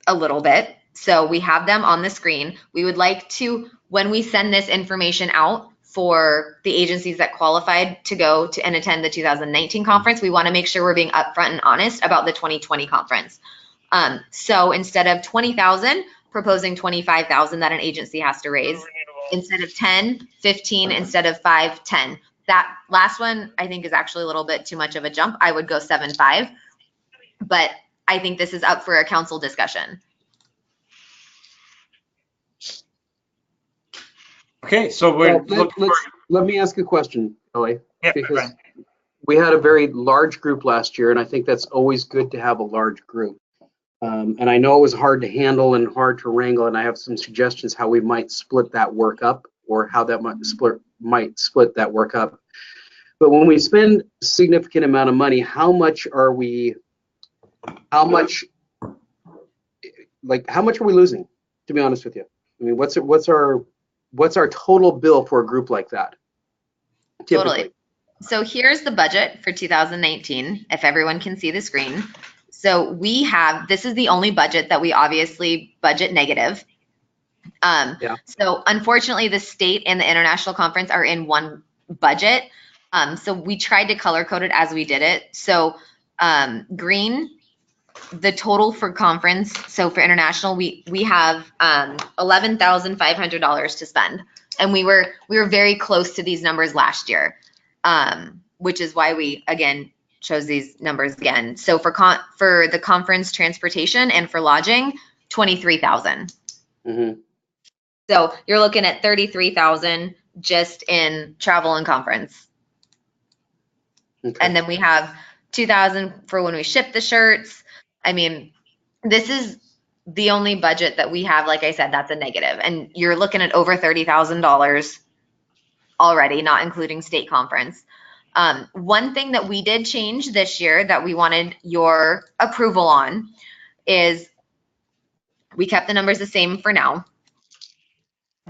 a little bit. So we have them on the screen. We would like to, when we send this information out for the agencies that qualified to go to and attend the 2019 conference, we want to make sure we're being upfront and honest about the 2020 conference. So instead of 20,000, proposing 25,000 that an agency has to raise. Instead of 10, 15, instead of 5, 10. That last one, I think, is actually a little bit too much of a jump. I would go 7.5, but I think this is up for a council discussion. Okay, so let me ask a question, Ellie, yeah, because right. we had a very large group last year, and I think that's always good to have a large group. And I know it was hard to handle and hard to wrangle, and I have some suggestions how we might split that work up, or how that might split that work up. But when we spend a significant amount of money, how much are we losing, to be honest with you? I mean, what's our total bill for a group like that? Typically? Totally. So here's the budget for 2019, if everyone can see the screen. So this is the only budget that we obviously budget negative. Yeah. So unfortunately, the state and the international conference are in one budget. So we tried to color code it as we did it. So green, the total for conference. So for international, we have $11,500 to spend, and we were very close to these numbers last year, which is why we again chose these numbers again. So for the conference transportation and for lodging, 23,000. Mm-hmm. So you're looking at 33,000 just in travel and conference. Okay. And then we have 2,000 for when we ship the shirts. I mean, this is the only budget that we have. Like I said, that's a negative, and you're looking at over $30,000 already, not including state conference. One thing that we did change this year that we wanted your approval on is we kept the numbers the same for now.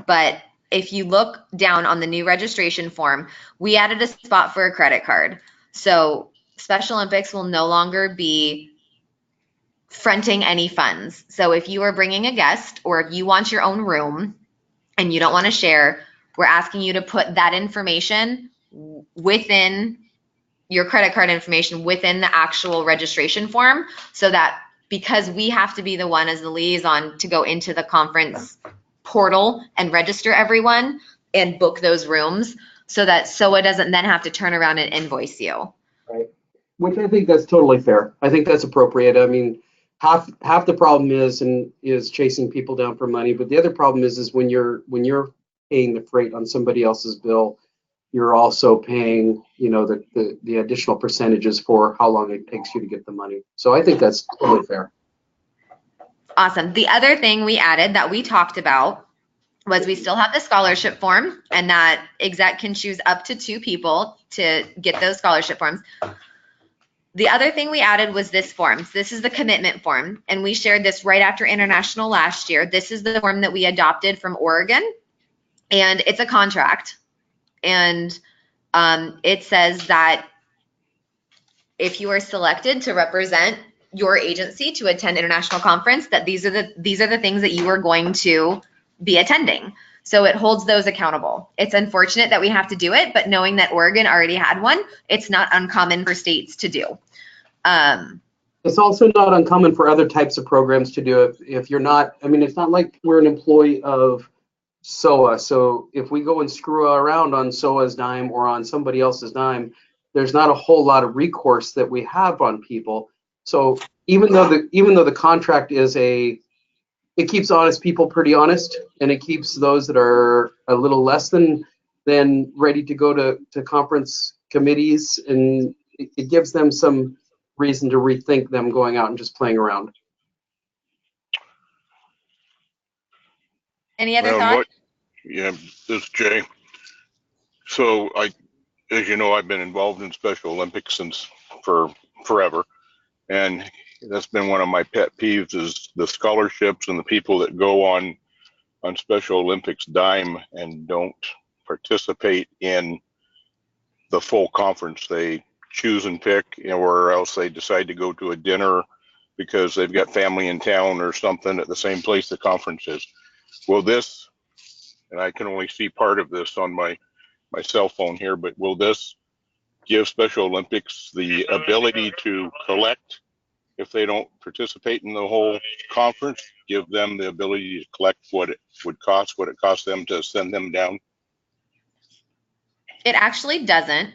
But if you look down on the new registration form, we added a spot for a credit card. So Special Olympics will no longer be fronting any funds. So if you are bringing a guest or if you want your own room and you don't want to share, we're asking you to put that information within your credit card information within the actual registration form, so that because we have to be the one as the liaison to go into the conference portal and register everyone and book those rooms, so that SOA doesn't then have to turn around and invoice you. Right. Which I think that's totally fair. I think that's appropriate. I mean, half the problem is chasing people down for money, but the other problem is when you're paying the freight on somebody else's bill, you're also paying, you know, the additional percentages for how long it takes you to get the money. So I think that's totally fair. Awesome. The other thing we added that we talked about was we still have the scholarship form, and that exec can choose up to 2 people to get those scholarship forms. The other thing we added was this form. This is the commitment form, and we shared this right after International last year. This is the form that we adopted from Oregon, and it's a contract. And it says that if you are selected to represent your agency to attend international conference, that these are the things that you are going to be attending. So it holds those accountable. It's unfortunate that we have to do it, but knowing that Oregon already had one, it's not uncommon for states to do. It's also not uncommon for other types of programs to do it. If you're not, I mean, it's not like we're an employee of SOA. So if we go and screw around on SOA's dime or on somebody else's dime, there's not a whole lot of recourse that we have on people. So even though the contract is it keeps honest people pretty honest, and it keeps those that are a little less than ready to go to conference committees, and it gives them some reason to rethink them going out and just playing around. Any other thoughts? Yeah, this is Jay. So as you know, I've been involved in Special Olympics since for forever. And that's been one of my pet peeves is the scholarships and the people that go on Special Olympics dime and don't participate in the full conference. They choose and pick, or else they decide to go to a dinner because they've got family in town or something at the same place the conference is. Will this, and I can only see part of this on my cell phone here, but will this give Special Olympics the ability to collect if they don't participate in the whole conference, give them the ability to collect what it costs them to send them down? It actually doesn't.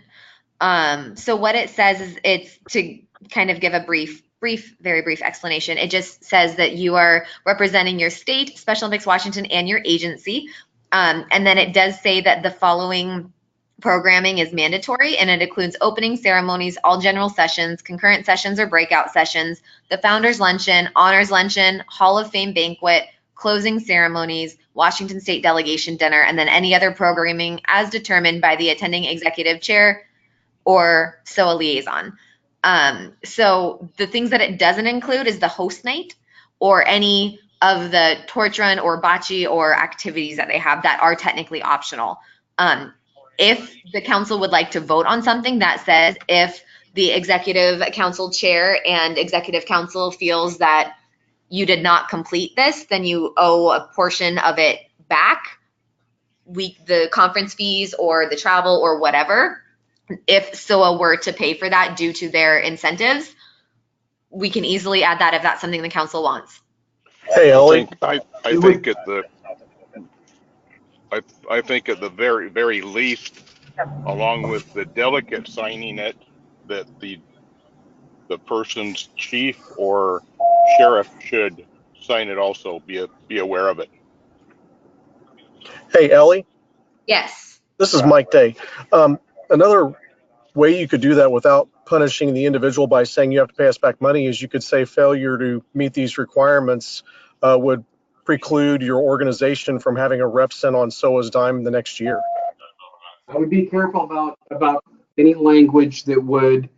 So what it says is, it's to kind of give a very brief explanation. It just says that you are representing your state, Special Olympics Washington, and your agency. And then it does say that the following programming is mandatory, and it includes opening ceremonies, all general sessions, concurrent sessions or breakout sessions, the Founders Luncheon, Honors Luncheon, Hall of Fame banquet, closing ceremonies, Washington State Delegation dinner, and then any other programming as determined by the attending executive chair or SOA liaison. So the things that it doesn't include is the host night or any of the torch run or bocce or activities that they have that are technically optional. If the council would like to vote on something that says if the executive council chair and executive council feels that you did not complete this, then you owe a portion of it back, the conference fees or the travel or whatever. If SOA were to pay for that due to their incentives, we can easily add that if that's something the council wants. Hey, Ellie. I think I think at the very, very least, along with the delegate signing it, that the person's chief or sheriff should sign it also, be aware of it. Hey, Ellie. Yes. This is Mike Day. Another way you could do that without punishing the individual by saying you have to pay us back money is you could say failure to meet these requirements would preclude your organization from having a rep sent on SOA's dime the next year. I would be careful about any language that would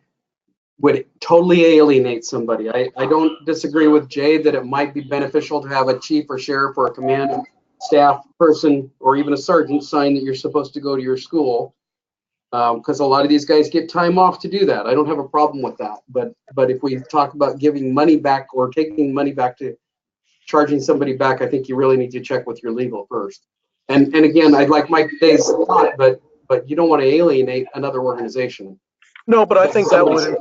totally alienate somebody. I don't disagree with Jay that it might be beneficial to have a chief or sheriff or a command staff person or even a sergeant sign that you're supposed to go to your school, because a lot of these guys get time off to do that. I don't have a problem with that. But if we talk about giving money back or taking money back to charging somebody back, I think you really need to check with your legal first. And again, I'd like Mike Day's thought, but you don't want to alienate another organization. No, but I think that would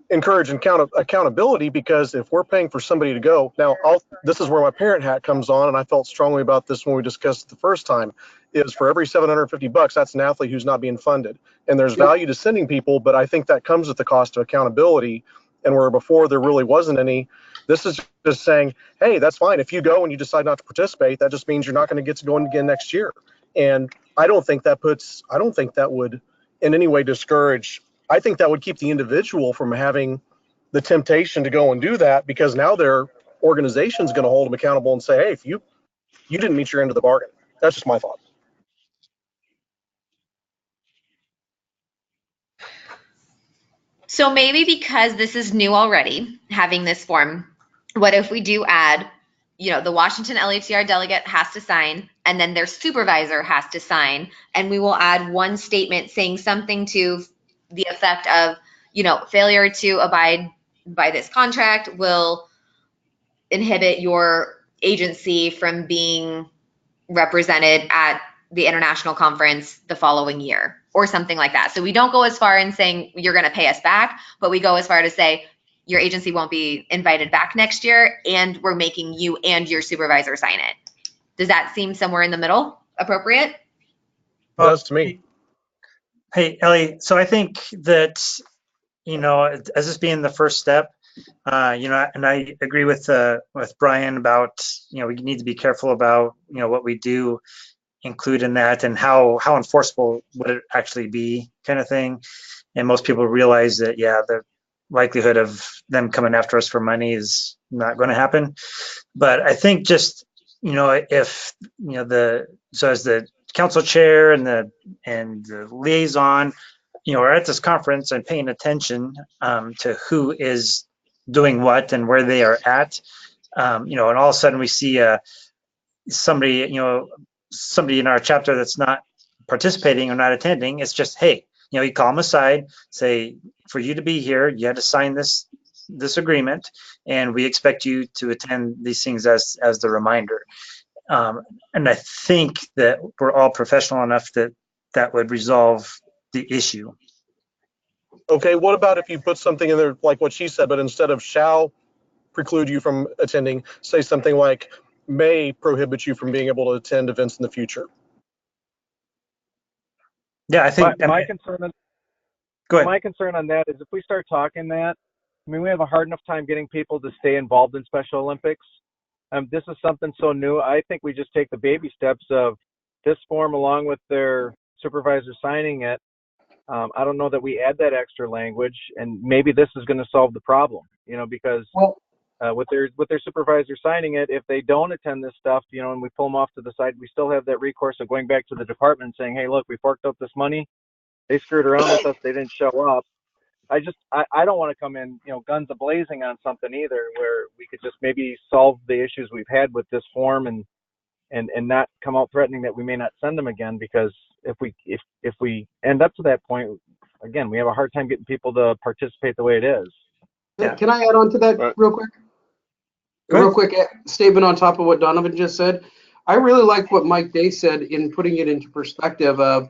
encourage accountability, because if we're paying for somebody to go, now this is where my parent hat comes on, and I felt strongly about this when we discussed it the first time, is for every $750, that's an athlete who's not being funded. And there's value to sending people, but I think that comes at the cost of accountability. And where before there really wasn't any, this is just saying, hey, that's fine. If you go and you decide not to participate, that just means you're not going to get to go in again next year. And I don't think that would in any way discourage. I think that would keep the individual from having the temptation to go and do that, because now their organization's going to hold them accountable and say, hey, if you didn't meet your end of the bargain. That's just my thought. So maybe because this is new already, having this form, what if we do add, the Washington LETR delegate has to sign, and then their supervisor has to sign, and we will add one statement saying something to the effect of, failure to abide by this contract will inhibit your agency from being represented at the international conference the following year or something like that. So we don't go as far in saying you're going to pay us back, but we go as far to say your agency won't be invited back next year, and we're making you and your supervisor sign it. Does that seem somewhere in the middle appropriate? It does to me. Hey, Ellie, so I think that, as this being the first step, and I agree with Brian about, we need to be careful about, what we do include in that, and how enforceable would it actually be, kind of thing. And most people realize that, yeah, the likelihood of them coming after us for money is not going to happen. But I think just, if, so as the council chair and the liaison, are at this conference and paying attention to who is doing what and where they are at, and all of a sudden we see somebody in our chapter that's not participating or not attending, it's just, hey, you call them aside, say, for you to be here, you had to sign this agreement, and we expect you to attend these things as the reminder. And I think that we're all professional enough that would resolve the issue. Okay, what about if you put something in there like what she said, but instead of shall preclude you from attending, say something like may prohibit you from being able to attend events in the future? Yeah, I think my concern on that is if we start talking that, I mean, we have a hard enough time getting people to stay involved in Special Olympics. This is something so new. I think we just take the baby steps of this form along with their supervisor signing it. I don't know that we add that extra language, and maybe this is going to solve the problem, because with their supervisor signing it, if they don't attend this stuff, and we pull them off to the side, we still have that recourse of going back to the department and saying, hey, look, we forked out this money. They screwed around with us. They didn't show up. I don't want to come in, guns a-blazing on something either, where we could just maybe solve the issues we've had with this form and not come out threatening that we may not send them again, because if we end up to that point, again, we have a hard time getting people to participate the way it is. Yeah. Can I add on to that real quick? Real quick statement on top of what Donovan just said. I really like what Mike Day said in putting it into perspective of,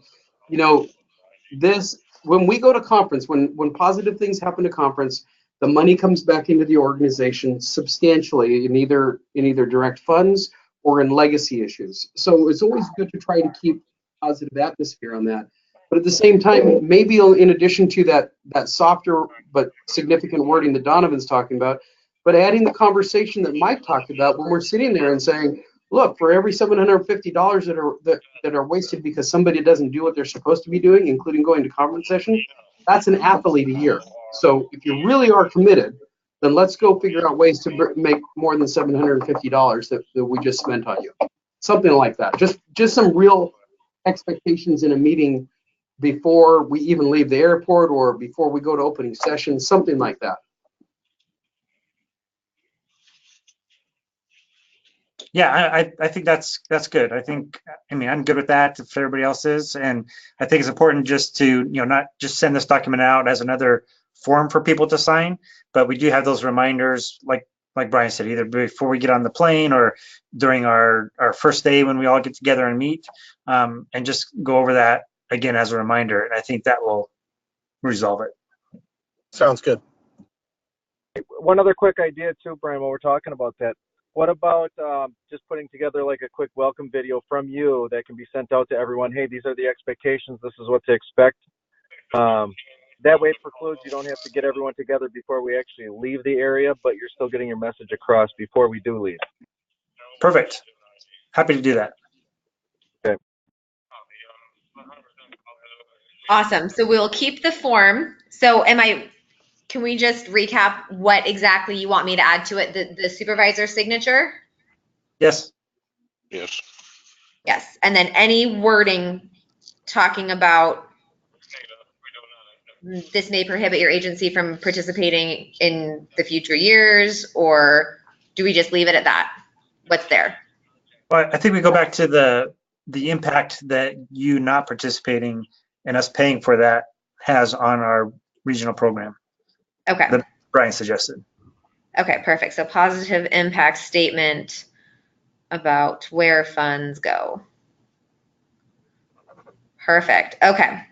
this, when we go to conference, when positive things happen to conference, the money comes back into the organization substantially in either direct funds or in legacy issues. So it's always good to try to keep positive atmosphere on that. But at the same time, maybe in addition to that softer but significant wording that Donovan's talking about, but adding the conversation that Mike talked about when we're sitting there and saying, look, for every $750 that are wasted because somebody doesn't do what they're supposed to be doing, including going to conference session, that's an athlete a year. So if you really are committed, then let's go figure out ways to make more than $750 that we just spent on you. Something like that. Just some real expectations in a meeting before we even leave the airport or before we go to opening session, something like that. Yeah, I think that's good. I mean, I'm good with that if everybody else is. And I think it's important just to, not just send this document out as another form for people to sign, but we do have those reminders, like Brian said, either before we get on the plane or during our first day when we all get together and meet, and just go over that again as a reminder. And I think that will resolve it. Sounds good. One other quick idea too, Brian, while we're talking about that. What about just putting together like a quick welcome video from you that can be sent out to everyone? Hey, these are the expectations. This is what to expect. That way it precludes you don't have to get everyone together before we actually leave the area, but you're still getting your message across before we do leave. Perfect. Happy to do that. Okay. Awesome. So we'll keep the form. So can we just recap what exactly you want me to add to it? The supervisor's signature? Yes. Yes. Yes. And then any wording talking about this may prohibit your agency from participating in the future years, or do we just leave it at that? What's there? Well, I think we go back to the impact that you not participating and us paying for that has on our regional program. Okay. That Brian suggested. Okay, perfect. So positive impact statement about where funds go. Perfect. Okay.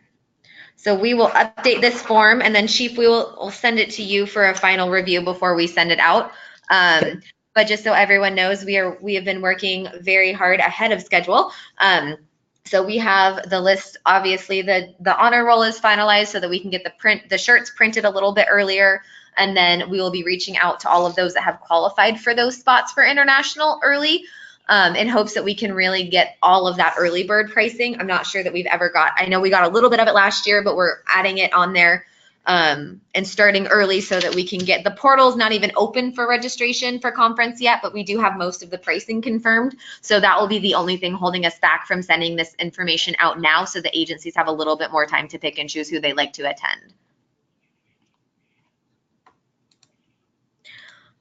So we will update this form, and then Chief, we'll send it to you for a final review before we send it out. But just so everyone knows, we have been working very hard ahead of schedule. So we have the list. Obviously, the honor roll is finalized so that we can get the shirts printed a little bit earlier, and then we will be reaching out to all of those that have qualified for those spots for international early. In hopes that we can really get all of that early bird pricing. I'm not sure that we've ever I know we got a little bit of it last year, but we're adding it on there and starting early so that we can get the portal's not even open for registration for conference yet, but we do have most of the pricing confirmed. So that will be the only thing holding us back from sending this information out now, so the agencies have a little bit more time to pick and choose who they like to attend.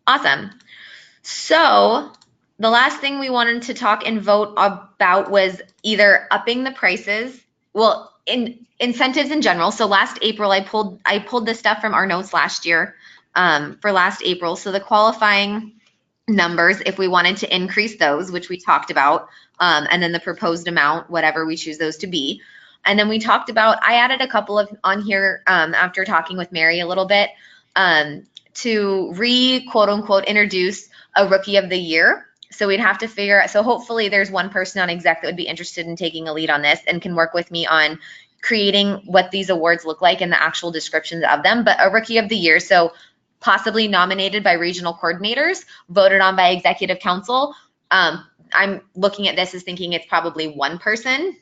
Awesome. So the last thing we wanted to talk and vote about was either upping the prices, well, in incentives in general. So last April, I pulled this stuff from our notes last year for last April. So the qualifying numbers, if we wanted to increase those, which we talked about, and then the proposed amount, whatever we choose those to be. And then we talked about, I added a couple of on here after talking with Mary a little bit to quote unquote introduce a rookie of the year. So we'd have to figure out, so hopefully there's one person on exec that would be interested in taking a lead on this and can work with me on creating what these awards look like and the actual descriptions of them. But a rookie of the year, so possibly nominated by regional coordinators, voted on by executive council. I'm looking at this as thinking it's probably one person.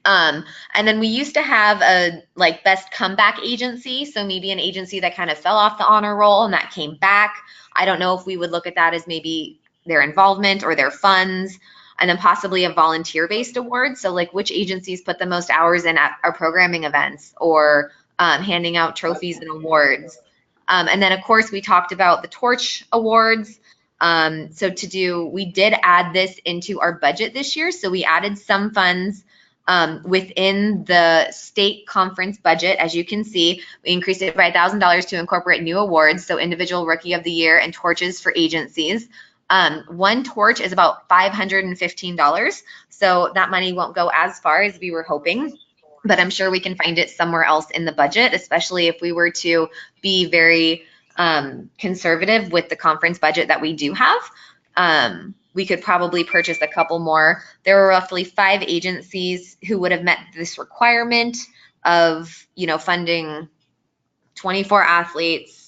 And then we used to have a best comeback agency. So maybe an agency that kind of fell off the honor roll and that came back. I don't know if we would look at that as maybe their involvement or their funds, and then possibly a volunteer-based award. So which agencies put the most hours in at our programming events or handing out trophies and awards. And then of course we talked about the Torch Awards. We did add this into our budget this year. So we added some funds within the state conference budget. As you can see, we increased it by $1,000 to incorporate new awards. So individual rookie of the year and torches for agencies. One torch is about $515. So that money won't go as far as we were hoping, but I'm sure we can find it somewhere else in the budget, especially if we were to be very conservative with the conference budget that we do have. We could probably purchase a couple more. There were roughly 5 agencies who would have met this requirement of, funding 24 athletes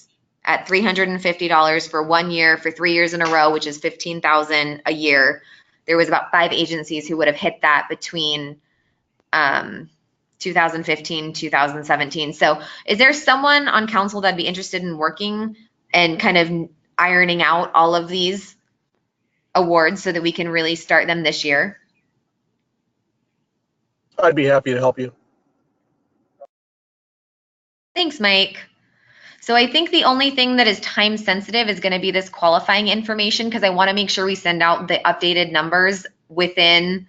at $350 for 1 year for 3 years in a row, which is $15,000 a year. There was about 5 agencies who would have hit that between 2015, 2017. So is there someone on council that'd be interested in working and kind of ironing out all of these awards so that we can really start them this year? I'd be happy to help you. Thanks, Mike. So I think the only thing that is time sensitive is going to be this qualifying information, because I want to make sure we send out the updated numbers within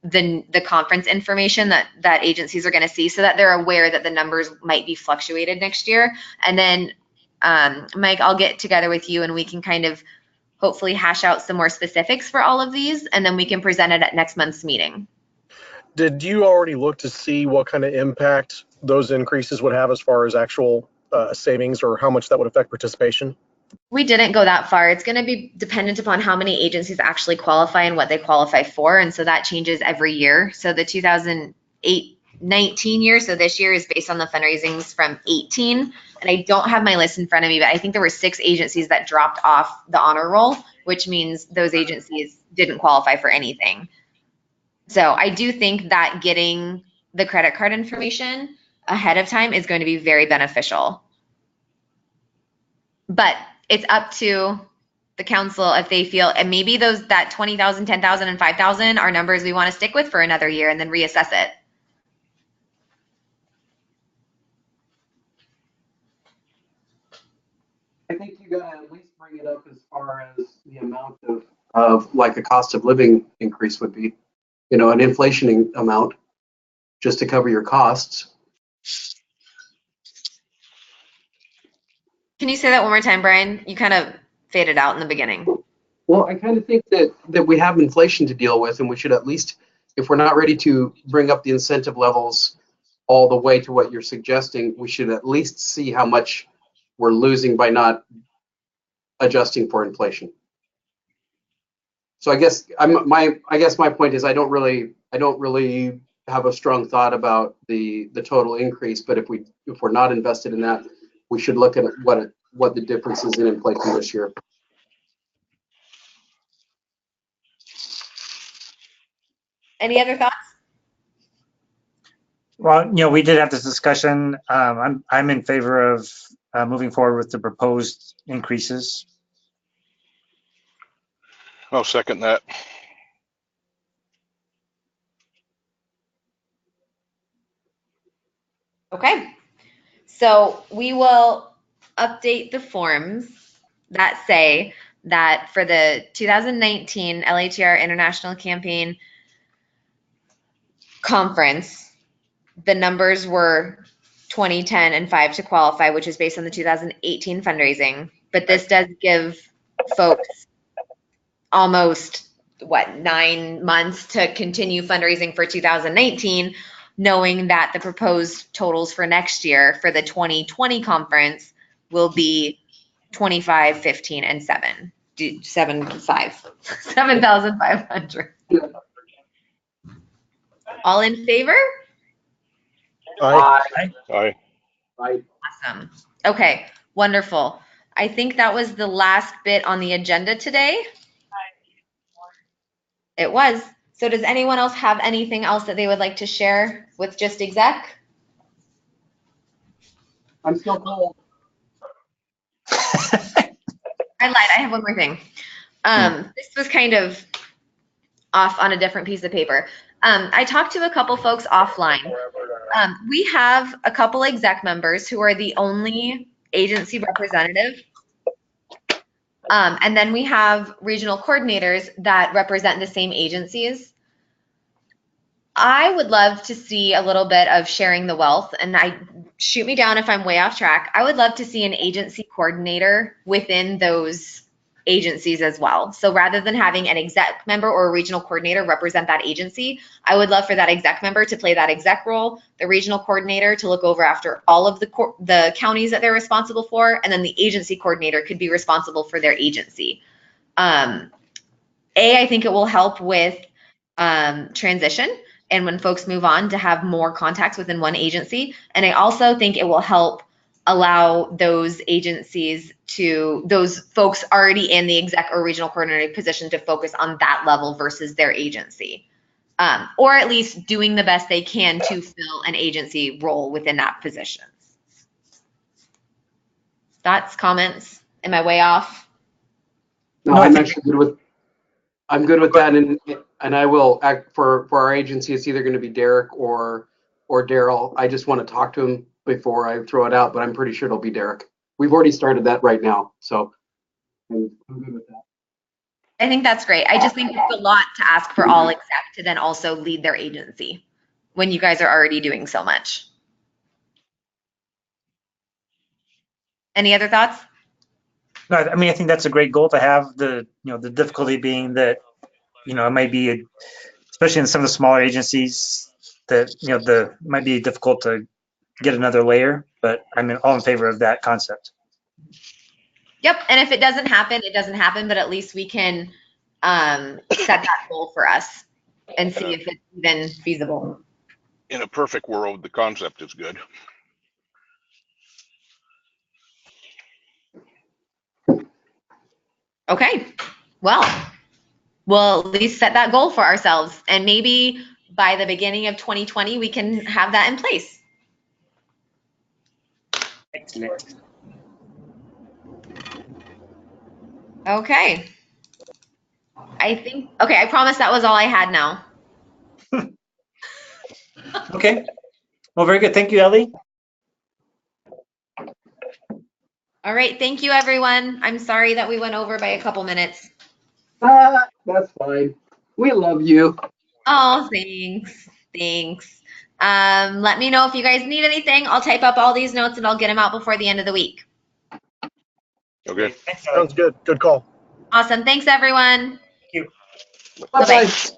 the conference information that agencies are going to see, so that they're aware that the numbers might be fluctuated next year. And then, Mike, I'll get together with you and we can kind of hopefully hash out some more specifics for all of these, and then we can present it at next month's meeting. Did you already look to see what kind of impact those increases would have as far as actual savings, or how much that would affect participation? We didn't go that far. It's going to be dependent upon how many agencies actually qualify and what they qualify for. And so that changes every year. So the 2019 year, so this year is based on the fundraisings from 18. And I don't have my list in front of me, but I think there were 6 agencies that dropped off the honor roll, which means those agencies didn't qualify for anything. So I do think that getting the credit card information ahead of time is going to be very beneficial. But it's up to the council if they feel, and maybe that 20,000, 10,000, and 5,000 are numbers we want to stick with for another year and then reassess it. I think you gotta at least bring it up as far as the amount of like a cost of living increase would be, an inflation amount, just to cover your costs. Can you say that one more time, Brian? You kind of faded out in the beginning. Well, I kind of think that we have inflation to deal with, and we should at least, if we're not ready to bring up the incentive levels all the way to what you're suggesting, we should at least see how much we're losing by not adjusting for inflation. So I guess my point is I don't really have a strong thought about the total increase, but if we're not invested in that, we should look at what the difference is in inflation this year. Any other thoughts? Well, we did have this discussion. I'm in favor of moving forward with the proposed increases. I'll second that. Okay. So we will update the forms that say that for the 2019 LETR International Campaign Conference, the numbers were 20, 10, and 5 to qualify, which is based on the 2018 fundraising. But this does give folks almost, 9 months to continue fundraising for 2019, knowing that the proposed totals for next year for the 2020 conference will be 25, 15, and 7. 7,500. All in favor? Aye. Aye. Awesome. Okay, wonderful. I think that was the last bit on the agenda today. It was. So does anyone else have anything else that they would like to share with just exec? I'm still cold. I lied. I have one more thing. This was kind of off on a different piece of paper. I talked to a couple folks offline. We have a couple exec members who are the only agency representative. And then we have regional coordinators that represent the same agencies. I would love to see a little bit of sharing the wealth, and shoot me down if I'm way off track. I would love to see an agency coordinator within those agencies as well. So rather than having an exec member or a regional coordinator represent that agency, I would love for that exec member to play that exec role, the regional coordinator to look over after all of the counties that they're responsible for, and then the agency coordinator could be responsible for their agency. I think it will help with transition, and when folks move on, to have more contacts within one agency. And I also think it will help allow those agencies those folks already in the exec or regional coordinator position to focus on that level versus their agency. Or at least doing the best they can to fill an agency role within that position. Thoughts, comments? Am I way off? No, I'm actually good with. I'm good with that, and I will act for our agency. It's either going to be Derek or Daryl. I just want to talk to him before I throw it out, but I'm pretty sure it'll be Derek. We've already started that right now, so I'm good with that. I think that's great. I just think it's a lot to ask for all exec to then also lead their agency when you guys are already doing so much. Any other thoughts? No, I mean, I think that's a great goal to have. The the difficulty being that it might be, especially in some of the smaller agencies, that it might be difficult to get another layer. But I'm all in favor of that concept. Yep. And if it doesn't happen, it doesn't happen. But at least we can set that goal for us and see if it's even feasible. In a perfect world, the concept is good. Okay. Well, we'll at least set that goal for ourselves. And maybe by the beginning of 2020, we can have that in place. Excellent. Okay. I promise that was all I had now. Okay. Well, very good. Thank you, Ellie. All right. Thank you, everyone. I'm sorry that we went over by a couple minutes. That's fine. We love you. Oh, thanks. Thanks. Let me know if you guys need anything. I'll type up all these notes and I'll get them out before the end of the week. Okay. Thanks, Ellie. Sounds good. Good call. Awesome. Thanks, everyone. Thank you. Bye-bye. Bye-bye.